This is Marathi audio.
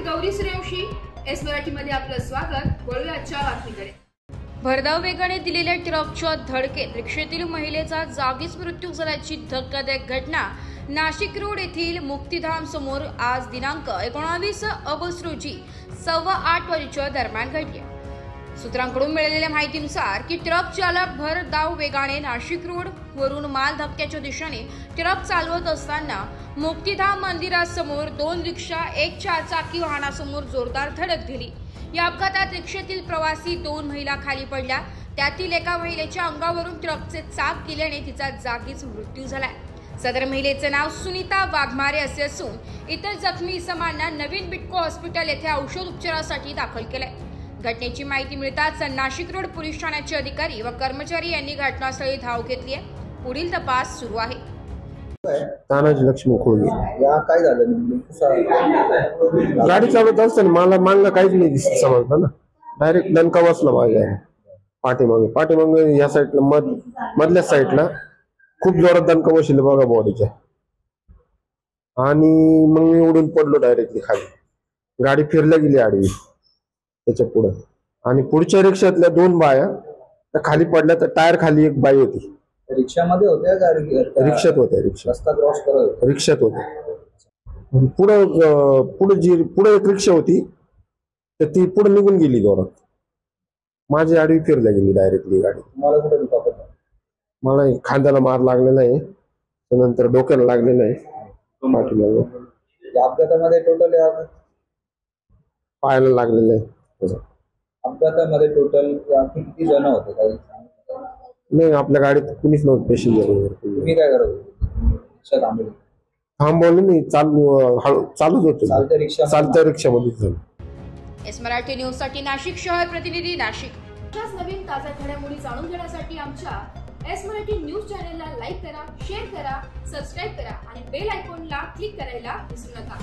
गौरी सूर्यवंशी, एस मराठीमध्ये आपलं स्वागत। वळूया आजच्या बातमीकडे। भरधाव वेगाने दिलेल्या ट्रकच्या धडकेत रिक्षेतील महिलेचा जागीच मृत्यू झाल्याची धक्कादायक घटना नाशिक रोड येथील मुक्तिधाम समोर आज दिनांक 19 ऑगस्ट रोजी 8:15 वाजेच्या दरम्यान घडली। सूत्रांकडून मिळालेल्या माहितीनुसार की ट्रक चालक भरधाव वेगाने नाशिक रोड वरून माल धक्क्याच्या दिशेने ट्रक चालवत असताना मुक्तिधाम मंदिरासमोर 2 रिक्षा एक 4 चाकी वाहनासमोर जोरदार धडक दिली। या अपघातात रिक्षेतील प्रवासी 2 महिला खाली पडल्या। त्यातील एका महिलेच्या अंगावरून ट्रकचे चाक गेल्याने तिचा जागीच मृत्यू झाला। सदर महिलेचे नाव सुनीता वाघमारे असे असून इतर जखमी इसमांना नवीन बिटको हॉस्पिटल येथे औषध उपचारासाठी दाखल केले। घटनेची माहिती मिळताच नाशिक रोड पोलीस ठाण्याचे अधिकारी व कर्मचारी यांनी घटनास्थळी धाव घेतली आहे। पुढील तपास सुरू आहे। तानाजी लक्ष्मी खोळगे या काय झालं? गाडी चालवत असताना मला मागला काहीच नाही समजलं ना, डायरेक्ट दणका बसला माझ्या पाठीमागे या साईडला मधल्या साईडला खूप जोरात दणका बसले बघा बॉडीच्या, आणि मग मी उडून पडलो डायरेक्टली खाली। गाडी फिरल्या गेली आडवी त्याच्या पुढे, आणि पुढच्या रिक्षातल्या 2 बाया त्या खाली पडल्या। तर टायर खाली एक बाई होती। रिक्षामध्ये होत्या गाडी? रिक्षात होत्या, रस्ता क्रॉस करत रिक्षात होत्या। पुढे एक रिक्षा होती तर ती पुढे निघून गेली जोरात, माझी आडवी फिरल्या गेली डायरेक्टली गाडी। मला कुठे दुखापत? मला खांद्याला मार लागलेला आहे, त्यानंतर डोक्याला लागलेला आहे, पाठीमागे या अपघातामध्ये टोटल पायाला लागलेलं आहे। अपघातामध्ये टोटल किती जण होते काही नाही, आपल्या गाडीत कुणीच नव्हतं पॅसेंजर वगैरे। तुम्ही काय करत होते? रिक्षा थांबली? थांबवलं नाही, चालूच होतं, चालत्या रिक्षामध्येच झालं। एस मराठी न्यूज साठी नाशिक शहर प्रतिनिधी नाशिक। अशाच नवीन ताज्या घडामोडी जाणून घेण्यासाठी आमच्या एस मराठी न्यूज चॅनलला लाईक करा, शेअर करा, सबस्क्राईब करा आणि बेल आयकॉनला क्लिक करायला विसरू नका।